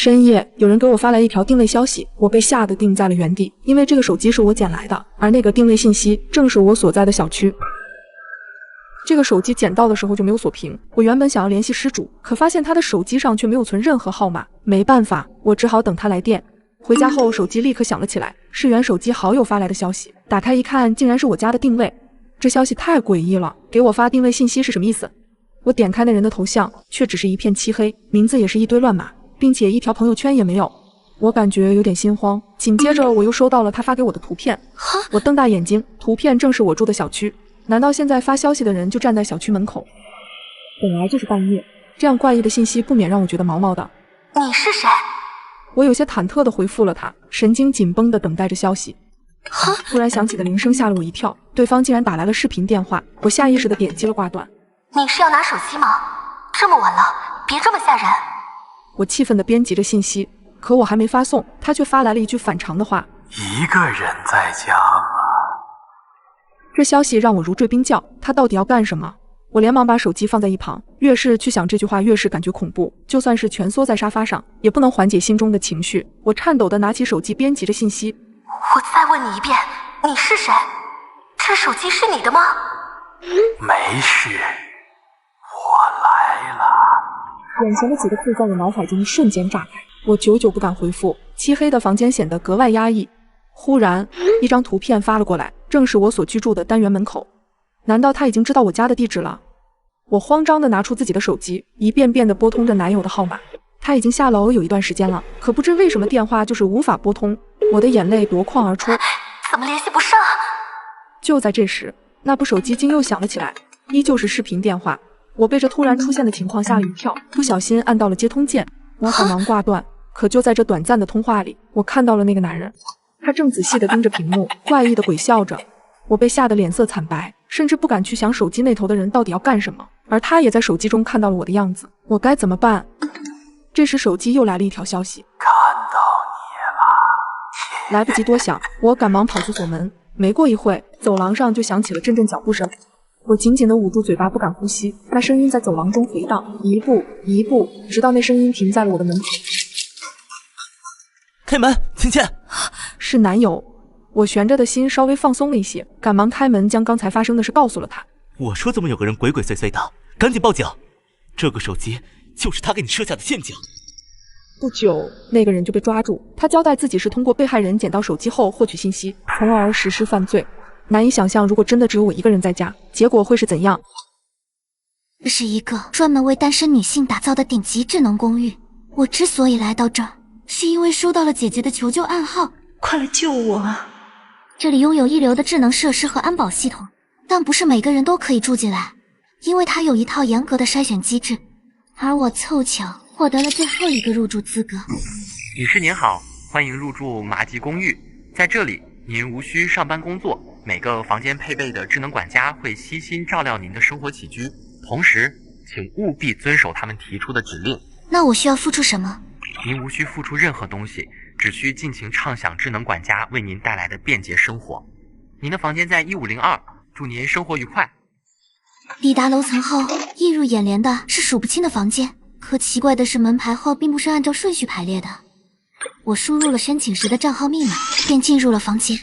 深夜，有人给我发来一条定位消息，我被吓得定在了原地，因为这个手机是我捡来的，而那个定位信息正是我所在的小区。这个手机捡到的时候就没有锁屏，我原本想要联系失主，可发现他的手机上却没有存任何号码，没办法，我只好等他来电。回家后，手机立刻响了起来，是原手机好友发来的消息，打开一看，竟然是我家的定位。这消息太诡异了，给我发定位信息是什么意思？我点开那人的头像，却只是一片漆黑，名字也是一堆乱码，并且一条朋友圈也没有。我感觉有点心慌，紧接着我又收到了他发给我的图片，我瞪大眼睛，图片正是我住的小区。难道现在发消息的人就站在小区门口？本来就是半夜，这样怪异的信息不免让我觉得毛毛的。你是谁？我有些忐忑地回复了他，神经紧绷地等待着消息。突然响起的铃声吓了我一跳，对方竟然打来了视频电话，我下意识地点击了挂断。你是要拿手机吗？这么晚了，别这么吓人。我气愤地编辑着信息，可我还没发送，他却发来了一句反常的话：一个人在家吗？这消息让我如坠冰窖，他到底要干什么？我连忙把手机放在一旁，越是去想这句话，越是感觉恐怖。就算是蜷缩在沙发上，也不能缓解心中的情绪。我颤抖地拿起手机，编辑着信息：我再问你一遍，你是谁？这手机是你的吗？没事，我来了。眼前的几个字在我脑海中瞬间炸开，我久久不敢回复。漆黑的房间显得格外压抑。忽然，一张图片发了过来，正是我所居住的单元门口。难道他已经知道我家的地址了？我慌张地拿出自己的手机，一遍遍地拨通着男友的号码。他已经下楼有一段时间了，可不知为什么电话就是无法拨通。我的眼泪夺眶而出，怎么联系不上？就在这时，那部手机竟又响了起来，依旧是视频电话。我被这突然出现的情况吓了一跳，不小心按到了接通键，我赶忙挂断。可就在这短暂的通话里，我看到了那个男人，他正仔细地盯着屏幕，怪异地鬼笑着。我被吓得脸色惨白，甚至不敢去想手机那头的人到底要干什么，而他也在手机中看到了我的样子，我该怎么办？这时手机又来了一条消息，看到你了。来不及多想，我赶忙跑出锁门。没过一会，走廊上就响起了阵阵脚步声，我紧紧地捂住嘴巴，不敢呼吸。那声音在走廊中回荡，一步一步，直到那声音停在了我的门口。开门，芊芊。是男友。我悬着的心稍微放松了一些，赶忙开门，将刚才发生的事告诉了他。我说怎么有个人鬼鬼祟祟的，赶紧报警！这个手机就是他给你设下的陷阱。不久，那个人就被抓住，他交代自己是通过被害人捡到手机后获取信息，从而实施犯罪。难以想象，如果真的只有我一个人在家，结果会是怎样？这是一个专门为单身女性打造的顶级智能公寓。我之所以来到这儿，是因为收到了姐姐的求救暗号，快来救我啊！这里拥有一流的智能设施和安保系统，但不是每个人都可以住进来，因为它有一套严格的筛选机制，而我凑巧获得了最后一个入住资格。女士您好，欢迎入住麻吉公寓。在这里，您无需上班工作，每个房间配备的智能管家会悉心照料您的生活起居，同时，请务必遵守他们提出的指令。那我需要付出什么？您无需付出任何东西，只需尽情畅享智能管家为您带来的便捷生活。您的房间在1502，祝您生活愉快。抵达楼层后，映入眼帘的是数不清的房间，可奇怪的是门牌号并不是按照顺序排列的。我输入了申请时的账号密码，便进入了房间。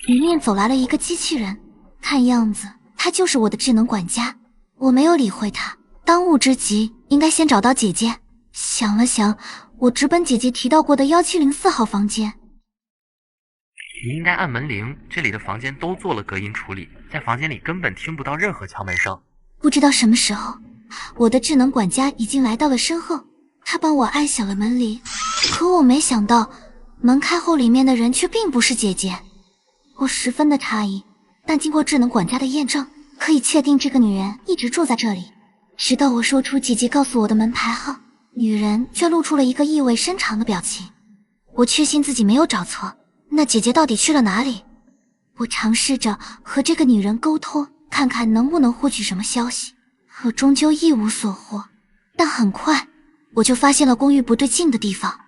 里面走来了一个机器人，看样子他就是我的智能管家。我没有理会他，当务之急应该先找到姐姐。想了想，我直奔姐姐提到过的1704号房间。你应该按门铃，这里的房间都做了隔音处理，在房间里根本听不到任何敲门声。不知道什么时候，我的智能管家已经来到了身后，他帮我按响了门铃。可我没想到，门开后里面的人却并不是姐姐。我十分的诧异，但经过智能管家的验证，可以确定这个女人一直住在这里。直到我说出姐姐告诉我的门牌号，女人却露出了一个意味深长的表情。我确信自己没有找错，那姐姐到底去了哪里？我尝试着和这个女人沟通，看看能不能获取什么消息，可终究一无所获。但很快，我就发现了公寓不对劲的地方。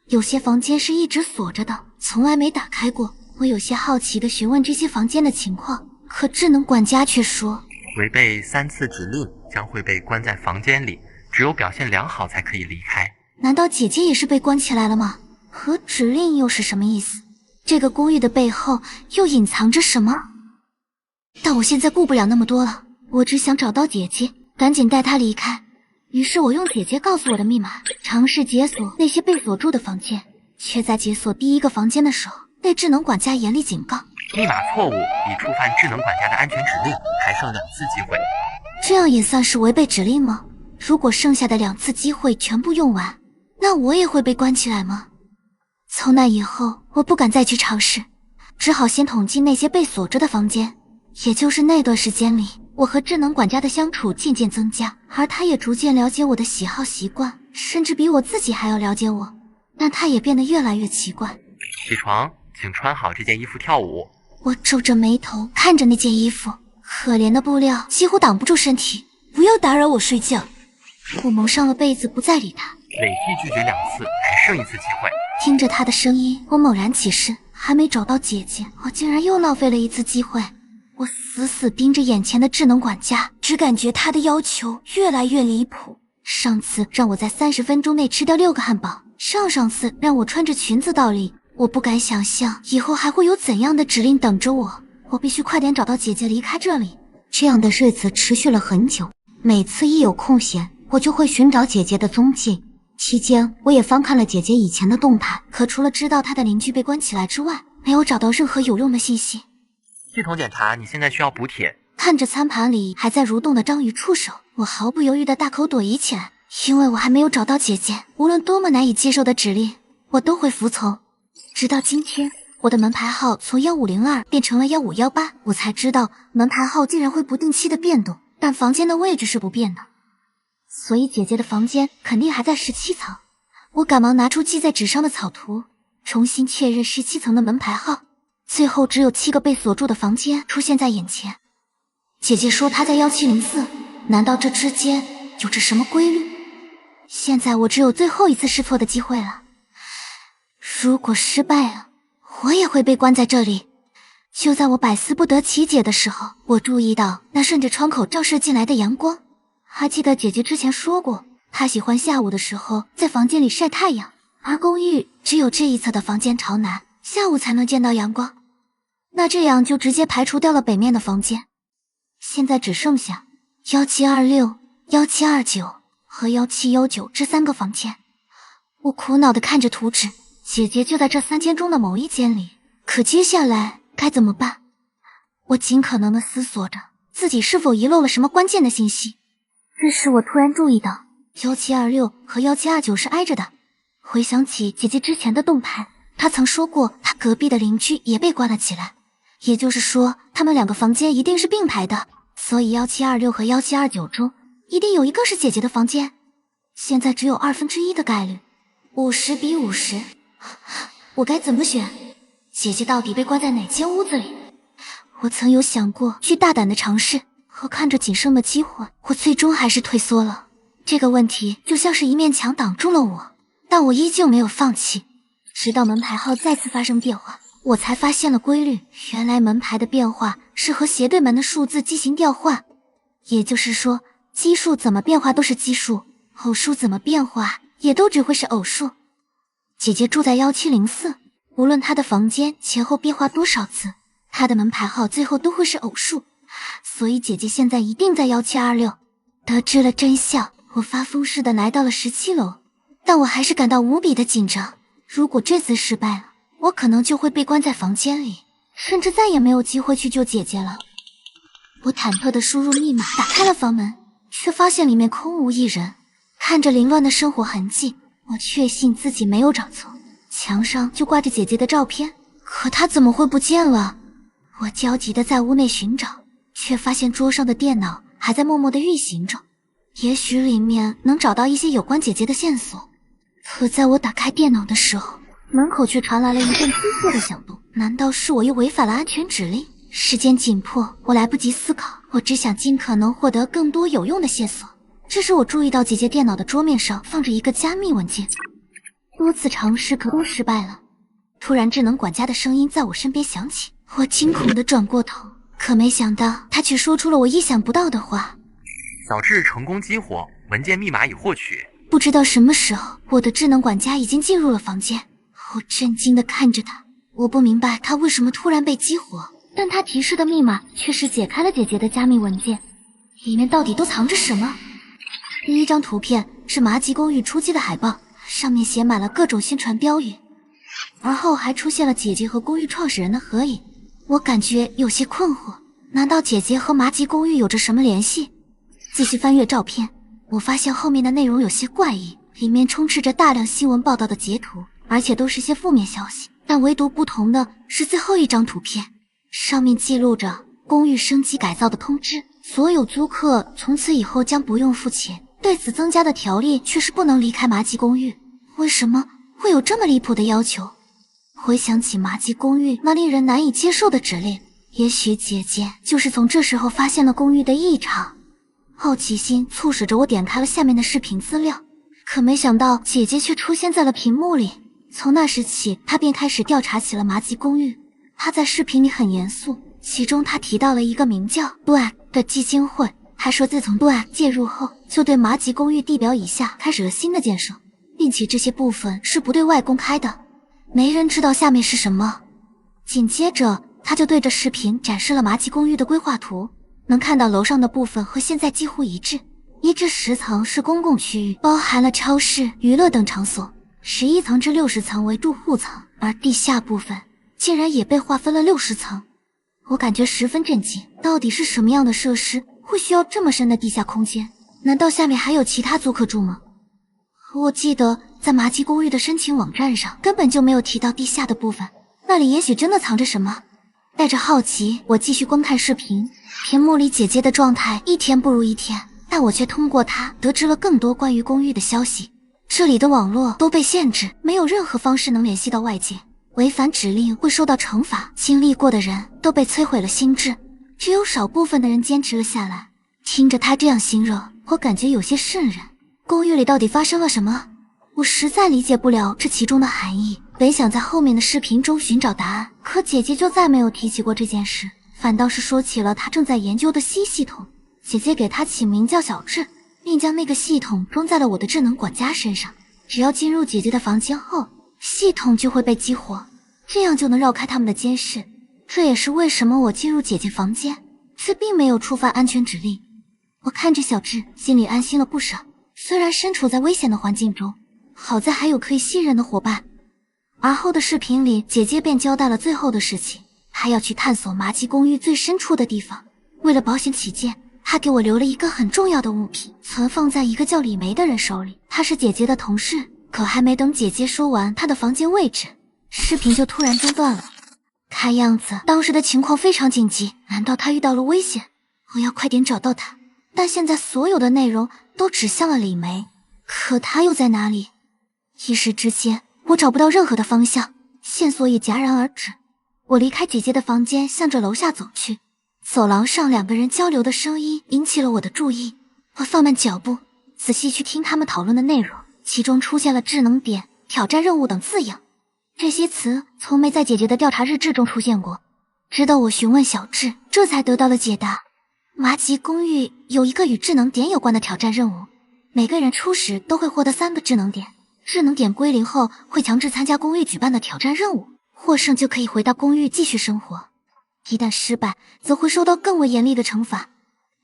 有些房间是一直锁着的，从来没打开过。我有些好奇地询问这些房间的情况，可智能管家却说，违背3次指令将会被关在房间里，只有表现良好才可以离开。难道姐姐也是被关起来了吗？和指令又是什么意思？这个公寓的背后又隐藏着什么？但我现在顾不了那么多了，我只想找到姐姐，赶紧带她离开。于是我用姐姐告诉我的密码，尝试解锁那些被锁住的房间，却在解锁第一个房间的时候，被智能管家严厉警告：密码错误，已触犯智能管家的安全指令，还剩2次机会。这样也算是违背指令吗？如果剩下的2次机会全部用完，那我也会被关起来吗？从那以后，我不敢再去尝试，只好先统计那些被锁着的房间。也就是那段时间里，我和智能管家的相处渐渐增加，而他也逐渐了解我的喜好习惯，甚至比我自己还要了解我。但他也变得越来越奇怪。起床，请穿好这件衣服跳舞。我皱着眉头看着那件衣服，可怜的布料几乎挡不住身体。不要打扰我睡觉。我蒙上了被子，不再理他。累计拒绝2次，还剩1次机会。听着他的声音，我猛然起身，还没找到姐姐，我竟然又浪费了1次机会。我死死盯着眼前的智能管家，只感觉他的要求越来越离谱。上次让我在30分钟内吃掉6个汉堡，上次让我穿着裙子倒立。我不敢想象以后还会有怎样的指令等着我。我必须快点找到姐姐，离开这里。这样的日子持续了很久，每次一有空闲，我就会寻找姐姐的踪迹。期间我也翻看了姐姐以前的动态，可除了知道她的邻居被关起来之外，没有找到任何有用的信息。系统检查，你现在需要补铁。看着餐盘里还在蠕动的章鱼触手，我毫不犹豫地大口躲移起来，因为我还没有找到姐姐，无论多么难以接受的指令，我都会服从。直到今天，我的门牌号从1502变成了1518，我才知道门牌号竟然会不定期的变动，但房间的位置是不变的。所以姐姐的房间肯定还在17层。我赶忙拿出记在纸上的草图，重新确认17层的门牌号。最后只有7个被锁住的房间出现在眼前。姐姐说她在1704，难道这之间有着什么规律？现在我只有最后1次试错的机会了。如果失败了，我也会被关在这里。就在我百思不得其解的时候，我注意到那顺着窗口照射进来的阳光。还记得姐姐之前说过，她喜欢下午的时候在房间里晒太阳，而公寓只有这一侧的房间朝南，下午才能见到阳光。那这样就直接排除掉了北面的房间，现在只剩下1726、1729和1719这3个房间。我苦恼地看着图纸，姐姐就在这3间中的某一间里，可接下来该怎么办？我尽可能地思索着自己是否遗漏了什么关键的信息。这时我突然注意到1726和1729是挨着的，回想起姐姐之前的动态，她曾说过她隔壁的邻居也被关了起来，也就是说他们2个房间一定是并排的，所以1726和1729中一定有一个是姐姐的房间。现在只有1/2的概率，50比50，我该怎么选？姐姐到底被关在哪间屋子里？我曾有想过去大胆的尝试，可看着仅剩的机会，我最终还是退缩了。这个问题就像是一面墙挡住了我，但我依旧没有放弃。直到门牌号再次发生变化，我才发现了规律，原来门牌的变化是和斜对门的数字进行调换，也就是说奇数怎么变化都是奇数，偶数怎么变化也都只会是偶数。姐姐住在1704，无论她的房间前后变化多少次，她的门牌号最后都会是偶数，所以姐姐现在一定在1726。得知了真相，我发疯似的来到了17楼，但我还是感到无比的紧张。如果这次失败了，我可能就会被关在房间里，甚至再也没有机会去救姐姐了。我忐忑地输入密码，打开了房门，却发现里面空无一人。看着凌乱的生活痕迹，我确信自己没有找错，墙上就挂着姐姐的照片，可她怎么会不见了？我焦急地在屋内寻找，却发现桌上的电脑还在默默地运行着，也许里面能找到一些有关姐姐的线索。可在我打开电脑的时候，门口却传来了一阵急促的响动，难道是我又违反了安全指令？时间紧迫，我来不及思考，我只想尽可能获得更多有用的线索。这时我注意到姐姐电脑的桌面上放着一个加密文件，多次尝试可都失败了。突然智能管家的声音在我身边响起，我惊恐地转过头，可没想到他却说出了我意想不到的话。小智成功激活，文件密码已获取，不知道什么时候，我的智能管家已经进入了房间。我震惊地看着他，我不明白他为什么突然被激活，但他提示的密码确实解开了姐姐的加密文件，里面到底都藏着什么？第一张图片是麻吉公寓初期的海报，上面写满了各种宣传标语，而后还出现了姐姐和公寓创始人的合影。我感觉有些困惑，难道姐姐和麻吉公寓有着什么联系？继续翻阅照片，我发现后面的内容有些怪异，里面充斥着大量新闻报道的截图，而且都是些负面消息。但唯独不同的是最后一张图片，上面记录着公寓升级改造的通知，所有租客从此以后将不用付钱。对此增加的条例却是不能离开麻吉公寓，为什么会有这么离谱的要求？回想起麻吉公寓那令人难以接受的指令，也许姐姐就是从这时候发现了公寓的异常。好奇心促使着我点开了下面的视频资料，可没想到姐姐却出现在了屏幕里。从那时起，她便开始调查起了麻吉公寓。她在视频里很严肃，其中她提到了一个名叫 Black 的基金会，还说自从 Black 介入后，就对麻吉公寓地表以下开始了新的建设，并且这些部分是不对外公开的，没人知道下面是什么。紧接着，她就对着视频展示了麻吉公寓的规划图，能看到楼上的部分和现在几乎一致。一至10层是公共区域，包含了超市、娱乐等场所；11层至60层为住户层，而地下部分竟然也被划分了60层。我感觉十分震惊，到底是什么样的设施会需要这么深的地下空间？难道下面还有其他租客住吗？我记得在麻吉公寓的申请网站上根本就没有提到地下的部分，那里也许真的藏着什么。带着好奇，我继续观看视频。屏幕里姐姐的状态一天不如一天，但我却通过她得知了更多关于公寓的消息。这里的网络都被限制，没有任何方式能联系到外界，违反指令会受到惩罚。经历过的人都被摧毁了心智，只有少部分的人坚持了下来。听着她这样形容，我感觉有些瘆人。公寓里到底发生了什么？我实在理解不了这其中的含义。本想在后面的视频中寻找答案，可姐姐就再没有提起过这件事，反倒是说起了她正在研究的新系统。姐姐给她起名叫小智，并将那个系统装在了我的智能管家身上。只要进入姐姐的房间后，系统就会被激活，这样就能绕开他们的监视。这也是为什么我进入姐姐房间，却并没有触犯安全指令。我看着小智，心里安心了不少。虽然身处在危险的环境中，好在还有可以信任的伙伴。而后的视频里，姐姐便交代了最后的事情，还要去探索麻吉公寓最深处的地方。为了保险起见，她给我留了一个很重要的物品，存放在一个叫李梅的人手里。她是姐姐的同事。可还没等姐姐说完她的房间位置，视频就突然中断了。看样子当时的情况非常紧急，难道她遇到了危险？我要快点找到她。但现在所有的内容都指向了李梅，可她又在哪里？一时之间，我找不到任何的方向，线索也戛然而止。我离开姐姐的房间，向着楼下走去。走廊上两个人交流的声音引起了我的注意，我放慢脚步，仔细去听他们讨论的内容。其中出现了智能点、挑战任务等字样，这些词从没在姐姐的调查日志中出现过。直到我询问小智，这才得到了解答。麻吉公寓有一个与智能点有关的挑战任务，每个人初始都会获得3个智能点，智能点归零后会强制参加公寓举办的挑战任务，获胜就可以回到公寓继续生活，一旦失败则会受到更为严厉的惩罚。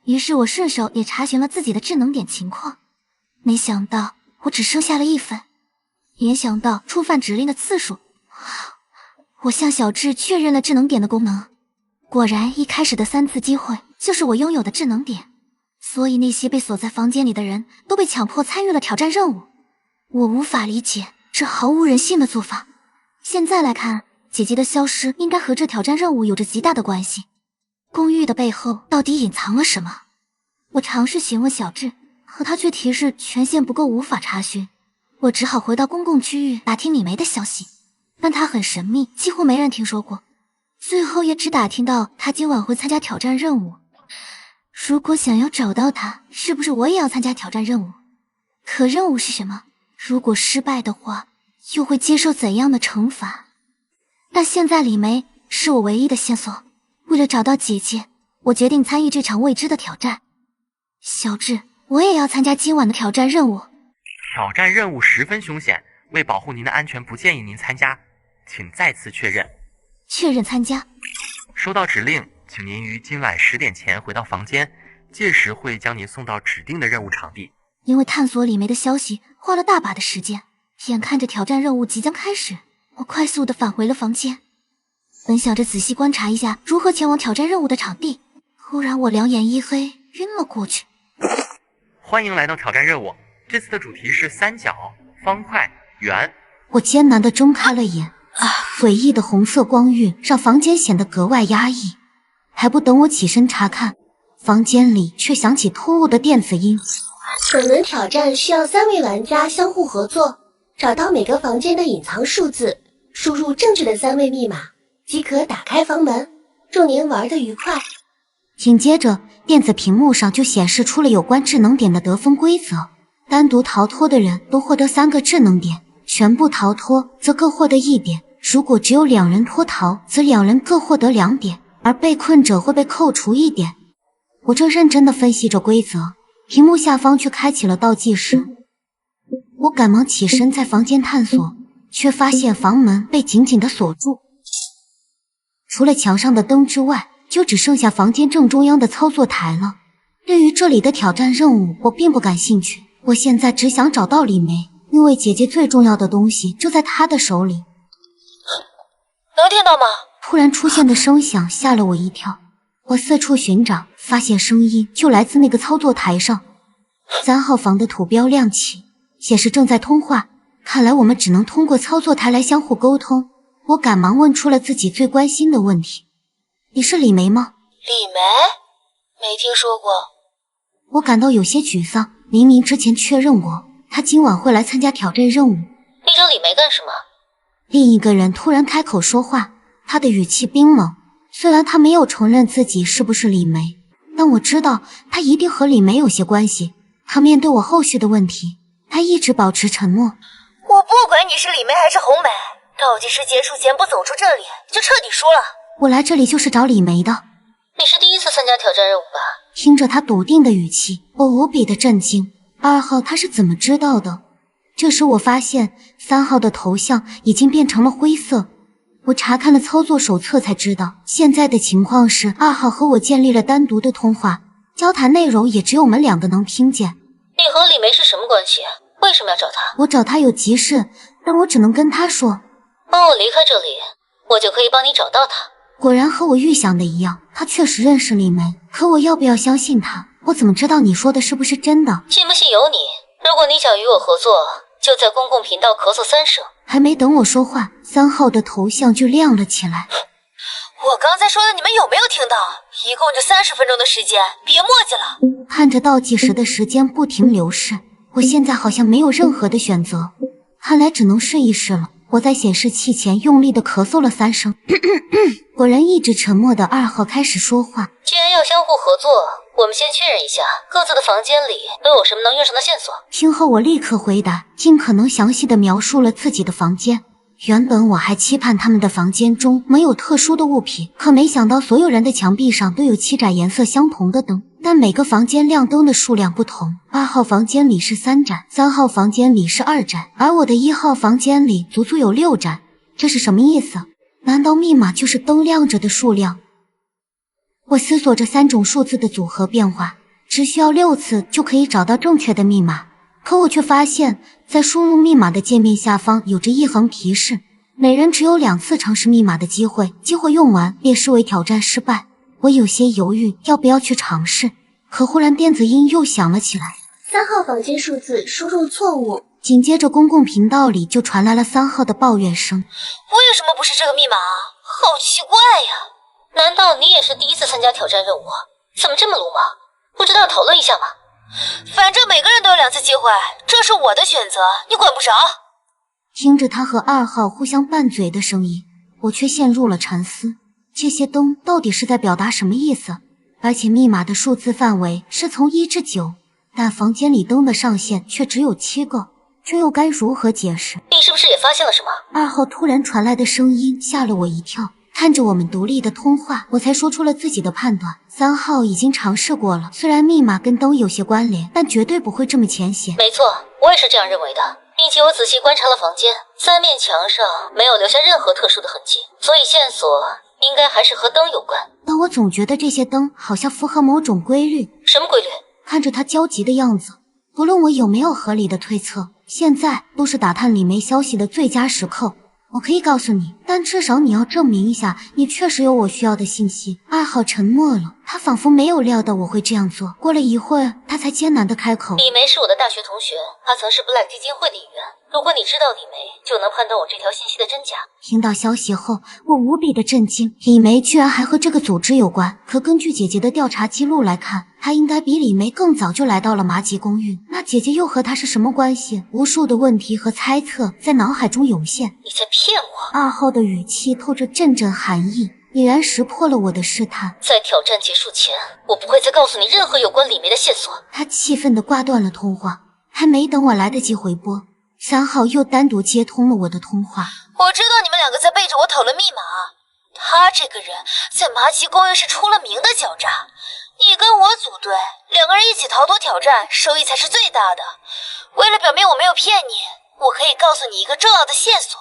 于是我顺手也查询了自己的智能点情况，没想到我只剩下了1分。联想到触犯指令的次数，我向小智确认了智能点的功能。果然一开始的3次机会就是我拥有的智能点，所以那些被锁在房间里的人都被强迫参与了挑战任务。我无法理解这毫无人性的做法。现在来看，姐姐的消失应该和这挑战任务有着极大的关系。公寓的背后到底隐藏了什么？我尝试询问小智，可他却提示权限不够，无法查询。我只好回到公共区域打听李梅的消息，但她很神秘，几乎没人听说过。最后也只打听到她今晚会参加挑战任务。如果想要找到她，是不是我也要参加挑战任务？可任务是什么？如果失败的话，又会接受怎样的惩罚？但现在李梅是我唯一的线索。为了找到姐姐，我决定参与这场未知的挑战。小智，我也要参加今晚的挑战任务。挑战任务十分凶险，为保护您的安全，不建议您参加，请再次确认。确认参加。收到指令，请您于今晚10点前回到房间，届时会将您送到指定的任务场地。因为探索李梅的消息花了大把的时间，眼看着挑战任务即将开始，我快速地返回了房间，本想着仔细观察一下如何前往挑战任务的场地，忽然我两眼一黑，晕了过去。欢迎来到挑战任务，这次的主题是三角、方块、圆。我艰难地睁开了眼，诡异的红色光晕让房间显得格外压抑。还不等我起身查看，房间里却响起突兀的电子音。本轮挑战需要3位玩家相互合作，找到每个房间的隐藏数字，输入正确的3位密码，即可打开房门。祝您玩得愉快。紧接着，电子屏幕上就显示出了有关智能点的得分规则。单独逃脱的人都获得3个智能点，全部逃脱则各获得1点。如果只有2人脱逃，则2人各获得2点，而被困者会被扣除1点。我正认真地分析着规则，屏幕下方却开启了倒计时。我赶忙起身在房间探索，却发现房门被紧紧地锁住。除了墙上的灯之外，就只剩下房间正中央的操作台了。对于这里的挑战任务，我并不感兴趣。我现在只想找到李梅，因为姐姐最重要的东西就在她的手里。能听到吗？突然出现的声响吓了我一跳，我四处寻找，发现声音就来自那个操作台上。3号房的图标亮起，显示正在通话，看来我们只能通过操作台来相互沟通。我赶忙问出了自己最关心的问题：你是李梅吗？李梅？没听说过。我感到有些沮丧，明明之前确认过，她今晚会来参加挑战任务。你找李梅干什么？另一个人突然开口说话，他的语气冰冷。虽然他没有承认自己是不是李梅，但我知道他一定和李梅有些关系。他面对我后续的问题，他一直保持沉默。我不管你是李梅还是红梅，倒计时结束前不走出这里，就彻底输了。我来这里就是找李梅的。你是第一次参加挑战任务吧？听着他笃定的语气，我无比的震惊。2号他是怎么知道的？这时我发现3号的头像已经变成了灰色。我查看了操作手册才知道，现在的情况是2号和我建立了单独的通话，交谈内容也只有我们2个能听见。你和李梅是什么关系？为什么要找她？我找她有急事，但我只能跟她说。帮我离开这里，我就可以帮你找到她。果然和我预想的一样，她确实认识李梅，可我要不要相信她？我怎么知道你说的是不是真的？信不信由你。如果你想与我合作，就在公共频道咳嗽3声。还没等我说话，3号的头像就亮了起来。我刚才说的你们有没有听到？一共就30分钟的时间，别磨叽了。看着倒计时的时间不停流逝，我现在好像没有任何的选择，看来只能试一试了。我在显示器前用力地咳嗽了3声，果然一直沉默的2号开始说话。既然要相互合作，我们先确认一下各自的房间里都有什么能用上的线索。听后我立刻回答，尽可能详细地描述了自己的房间。原本我还期盼他们的房间中没有特殊的物品，可没想到所有人的墙壁上都有7盏颜色相同的灯，但每个房间亮灯的数量不同。2号房间里是3盏，3号房间里是2盏，而我的1号房间里足足有6盏。这是什么意思？难道密码就是灯亮着的数量？我思索着3种数字的组合变化，只需要6次就可以找到正确的密码。可我却发现，在输入密码的界面下方有着一横提示，每人只有2次尝试密码的机会，机会用完便视为挑战失败。我有些犹豫要不要去尝试，可忽然电子音又响了起来。3号房间数字输入错误。紧接着公共频道里就传来了3号的抱怨声。为什么不是这个密码啊？好奇怪呀！难道你也是第一次参加挑战任务？怎么这么鲁莽？不知道讨论一下吗？反正每个人都有2次机会，这是我的选择，你管不着。听着他和2号互相拌嘴的声音，我却陷入了沉思。这些灯到底是在表达什么意思？而且密码的数字范围是从1至9，但房间里灯的上限却只有7个，这又该如何解释？你是不是也发现了什么？2号突然传来的声音吓了我一跳。看着我们独立的通话，我才说出了自己的判断。3号已经尝试过了，虽然密码跟灯有些关联，但绝对不会这么浅显。没错，我也是这样认为的，并且我仔细观察了房间，3面墙上没有留下任何特殊的痕迹，所以线索应该还是和灯有关。但我总觉得这些灯好像符合某种规律。什么规律？看着他焦急的样子，不论我有没有合理的推测，现在都是打探李梅消息的最佳时刻。我可以告诉你，但至少你要证明一下，你确实有我需要的信息。2号沉默了，他仿佛没有料到我会这样做。过了一会儿，他才艰难地开口：李梅是我的大学同学，她曾是 Black 基金会的一员。如果你知道李梅，就能判断我这条信息的真假。听到消息后，我无比的震惊，李梅居然还和这个组织有关。可根据姐姐的调查记录来看，她应该比李梅更早就来到了麻吉公寓。那姐姐又和她是什么关系？无数的问题和猜测在脑海中涌现。你在骗我！2号的语气透着阵阵寒意，已然识破了我的试探。在挑战结束前，我不会再告诉你任何有关李梅的线索。他气愤地挂断了通话，还没等我来得及回拨，3号又单独接通了我的通话。我知道你们2个在背着我讨论密码，他这个人在麻吉公寓是出了名的狡诈。你跟我组队，2个人一起逃脱挑战，收益才是最大的。为了表明我没有骗你，我可以告诉你一个重要的线索，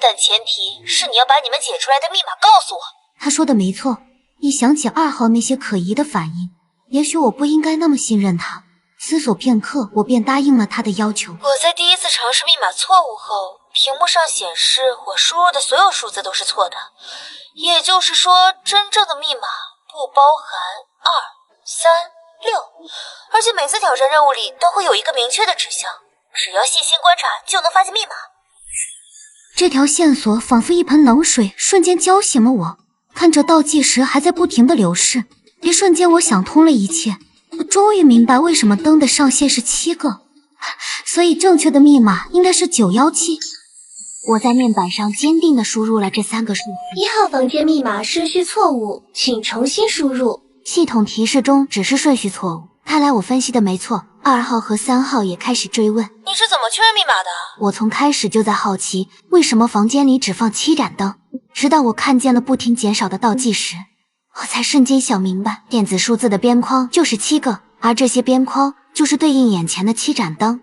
但前提是你要把你们解出来的密码告诉我。他说的没错，一想起2号那些可疑的反应，也许我不应该那么信任他。思索片刻，我便答应了他的要求。我在第一次尝试密码错误后，屏幕上显示我输入的所有数字都是错的，也就是说，真正的密码不包含2、3、6，而且每次挑战任务里都会有一个明确的指向，只要细心观察就能发现密码。这条线索仿佛一盆冷水，瞬间浇醒了我。看着倒计时还在不停的流逝，一瞬间我想通了一切。我终于明白为什么灯的上限是7个，所以正确的密码应该是917。我在面板上坚定地输入了这3个数字。1号房间密码顺序错误，请重新输入。系统提示中只是顺序错误，看来我分析的没错。2号和3号也开始追问：你是怎么确认密码的？我从开始就在好奇，为什么房间里只放7盏灯，直到我看见了不停减少的倒计时，我才瞬间想明白，电子数字的边框就是7个，而这些边框就是对应眼前的7盏灯。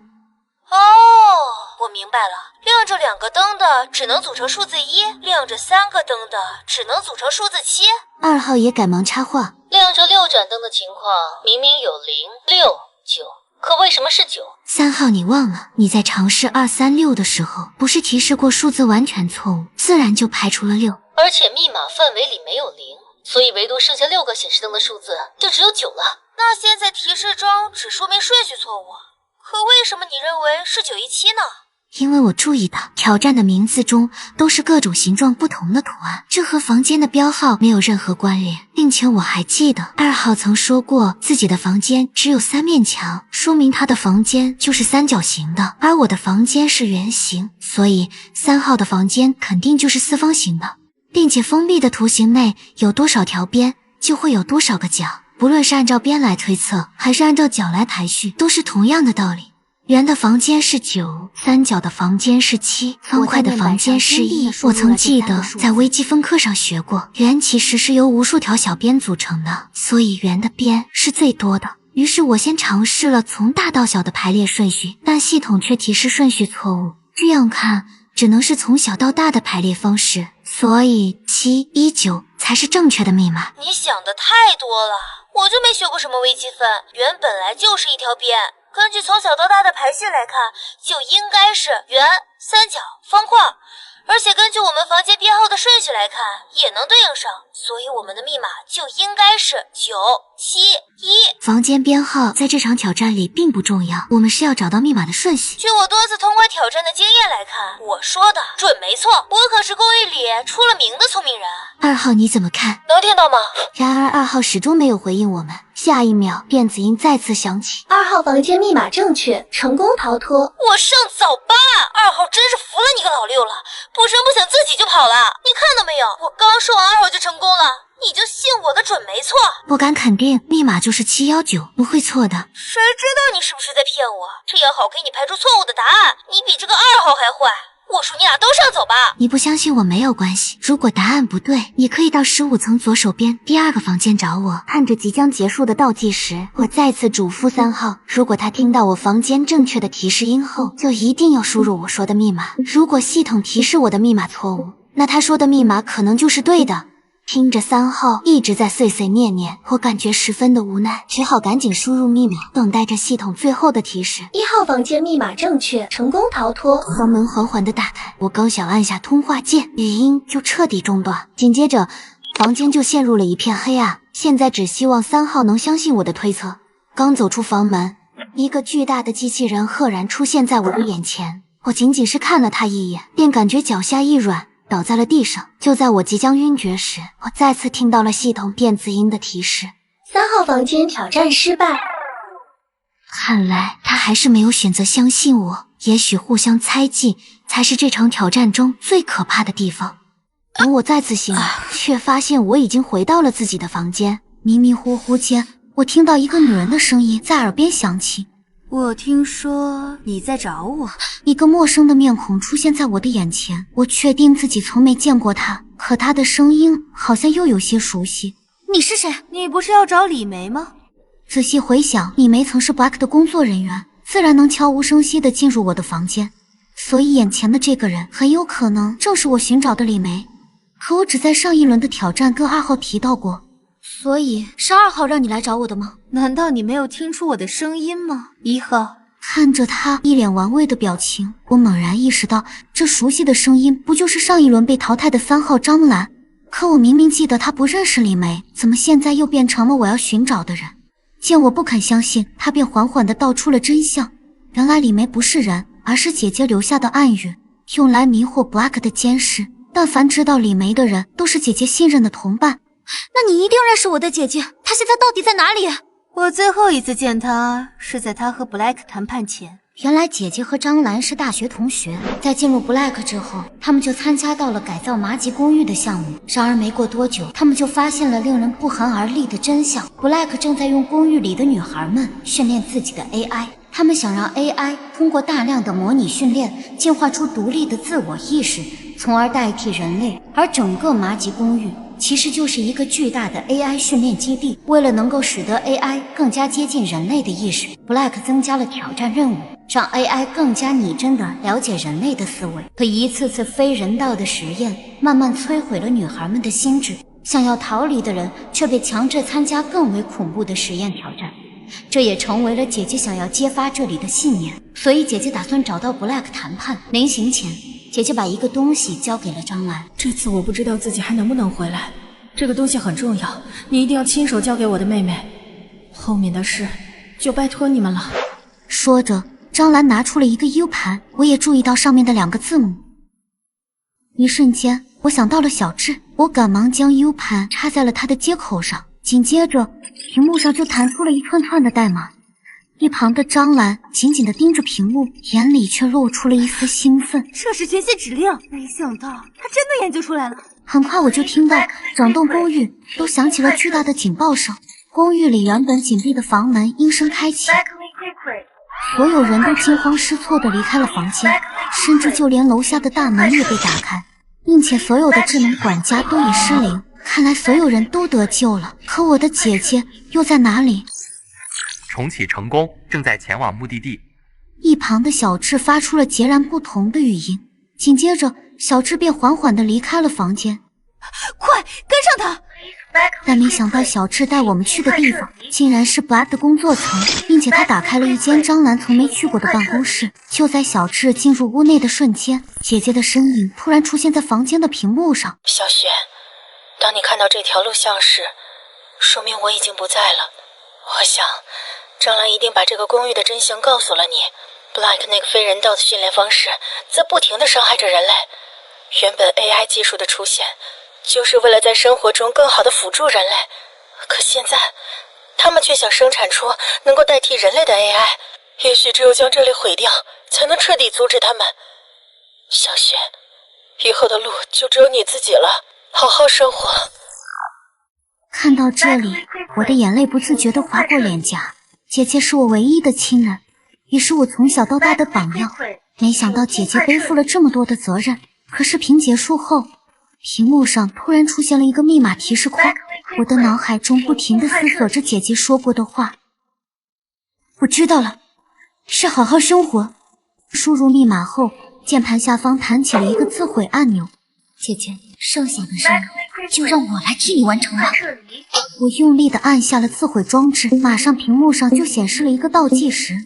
我明白了，亮着2个灯的只能组成数字1，亮着3个灯的只能组成数字7。2号也赶忙插话：亮着6盏灯的情况明明有0、6、9，可为什么是9？3号，你忘了，你在尝试2、3、6的时候，不是提示过数字完全错误，自然就排除了6。而且密码范围里没有0，所以唯独剩下6个显示灯的数字就只有9了。那现在提示中只说明顺序错误，可为什么你认为是917呢？因为我注意到挑战的名字中都是各种形状不同的图案，这和房间的标号没有任何关联，并且我还记得2号曾说过自己的房间只有3面墙，说明他的房间就是三角形的，而我的房间是圆形，所以3号的房间肯定就是四方形的，并且封闭的图形内有多少条边就会有多少个角，不论是按照边来推测还是按照角来排序，都是同样的道理。圆的房间是9，三角的房间是7，方块的房间是1。我曾记得在微积分课上学过，圆其实是由无数条小边组成的，所以圆的边是最多的。于是我先尝试了从大到小的排列顺序，但系统却提示顺序错误。这样看，只能是从小到大的排列方式，所以719才是正确的密码。你想的太多了，我就没学过什么微积分，圆本来就是一条边。根据从小到大的排序来看，就应该是圆、三角、方块，而且根据我们房间编号的顺序来看，也能对应上，所以我们的密码就应该是971。房间编号在这场挑战里并不重要，我们是要找到密码的顺序。据我多次通关挑战的经验来看，我说的准没错，我可是公寓里出了名的聪明人。2号你怎么看？能听到吗？然而2号始终没有回应我们，下一秒电子音再次响起：2号房间密码正确，成功逃脱。我上早八，2号真是服了你个老六了，不声不响自己就跑了，你看到没有？我刚说完2号就成功了，你就信我的准没错。我敢肯定密码就是719，不会错的。谁知道你是不是在骗我？这样好给你排出错误的答案，你比这个2号还坏。我说你俩都上走吧。你不相信我没有关系，如果答案不对，你可以到15层左手边第2个房间找我。看着即将结束的倒计时，我再次嘱咐3号，如果他听到我房间正确的提示音后，就一定要输入我说的密码。如果系统提示我的密码错误，那他说的密码可能就是对的。听着3号一直在碎碎念念，我感觉十分的无奈，只好赶紧输入密码，等待着系统最后的提示。1号房间密码正确，成功逃脱。房门缓缓地打开，我刚想按下通话键，语音就彻底中断，紧接着房间就陷入了一片黑暗。现在只希望3号能相信我的推测。刚走出房门，一个巨大的机器人赫然出现在我的眼前，我仅仅是看了他一眼，便感觉脚下一软，倒在了地上。就在我即将晕厥时，我再次听到了系统电子音的提示：3号房间挑战失败。看来他还是没有选择相信我，也许互相猜忌才是这场挑战中最可怕的地方。等我再次醒来，却发现我已经回到了自己的房间。迷迷糊糊间，我听到一个女人的声音在耳边响起：我听说你在找我。一个陌生的面孔出现在我的眼前，我确定自己从没见过他，可他的声音好像又有些熟悉。你是谁？你不是要找李梅吗？仔细回想，李梅曾是 Black 的工作人员，自然能悄无声息地进入我的房间，所以眼前的这个人很有可能正是我寻找的李梅。可我只在上一轮的挑战跟2号提到过，所以是2号让你来找我的吗？难道你没有听出我的声音吗？1号。看着他一脸玩味的表情，我猛然意识到，这熟悉的声音不就是上一轮被淘汰的3号张兰？可我明明记得他不认识李梅，怎么现在又变成了我要寻找的人？见我不肯相信，他便缓缓地道出了真相。原来李梅不是人，而是姐姐留下的暗语，用来迷惑 Black 的监视。但凡知道李梅的人，都是姐姐信任的同伴。那你一定认识我的姐姐，她现在到底在哪里？我最后一次见她是在她和 Black 谈判前。原来姐姐和张兰是大学同学，在进入 Black 之后，他们就参加到了改造麻吉公寓的项目。然而没过多久，他们就发现了令人不寒而栗的真相。Black 正在用公寓里的女孩们训练自己的 AI， 他们想让 AI 通过大量的模拟训练，进化出独立的自我意识，从而代替人类。而整个麻吉公寓其实就是一个巨大的 AI 训练基地。为了能够使得 AI 更加接近人类的意识， Black 增加了挑战任务，让 AI 更加拟真地了解人类的思维。可一次次非人道的实验慢慢摧毁了女孩们的心智，想要逃离的人却被强制参加更为恐怖的实验挑战。这也成为了姐姐想要揭发这里的信念，所以姐姐打算找到 Black 谈判。临行前，姐姐把一个东西交给了张兰。这次我不知道自己还能不能回来，这个东西很重要，你一定要亲手交给我的妹妹，后面的事就拜托你们了。说着，张兰拿出了一个 U 盘，我也注意到上面的2个字母。一瞬间，我想到了小智，我赶忙将 U 盘插在了他的接口上，紧接着屏幕上就弹出了一串串的代码。一旁的张兰紧紧地盯着屏幕，眼里却露出了一丝兴奋。这是全息指令，没想到他真的研究出来了。很快我就听到整栋公寓都响起了巨大的警报声，公寓里原本紧闭的房门应声开启，所有人都惊慌失措地离开了房间，甚至就连楼下的大门也被打开，并且所有的智能管家都已失灵。看来所有人都得救了，可我的姐姐又在哪里？重启成功，正在前往目的地。一旁的小智发出了截然不同的语音，紧接着小智便缓缓地离开了房间。快跟上他！但没想到小智带我们去的地方竟然是 Black 的工作层，并且他打开了一间张兰从没去过的办公室。就在小智进入屋内的瞬间，姐姐的身影突然出现在房间的屏幕上。小雪，当你看到这条录像时，说明我已经不在了。我想张兰一定把这个公寓的真相告诉了你。Black 那个非人道的训练方式在不停地伤害着人类。原本 AI 技术的出现就是为了在生活中更好地辅助人类，可现在他们却想生产出能够代替人类的 AI。 也许只有将这里毁掉，才能彻底阻止他们。小雪，以后的路就只有你自己了，好好生活。看到这里，我的眼泪不自觉地划过脸颊。姐姐是我唯一的亲人，也是我从小到大的榜样。没想到姐姐背负了这么多的责任。可视频结束后，屏幕上突然出现了一个密码提示框，我的脑海中不停地思索着姐姐说过的话。我知道了，是好好生活。输入密码后，键盘下方弹起了一个自毁按钮。姐姐，剩下的任务就让我来替你完成吧。我用力地按下了自毁装置，马上屏幕上就显示了一个倒计时。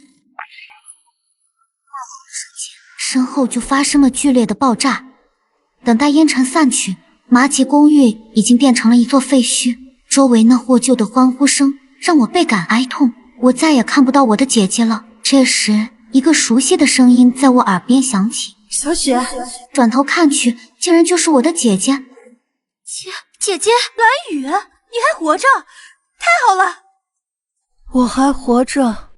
身后就发生了剧烈的爆炸。等待烟尘散去，麻吉公寓已经变成了一座废墟，周围那获救的欢呼声让我倍感哀痛。我再也看不到我的姐姐了。这时，一个熟悉的声音在我耳边响起：“小雪。”转头看去，竟然就是我的姐姐。姐姐，蓝雨，你还活着，太好了！我还活着。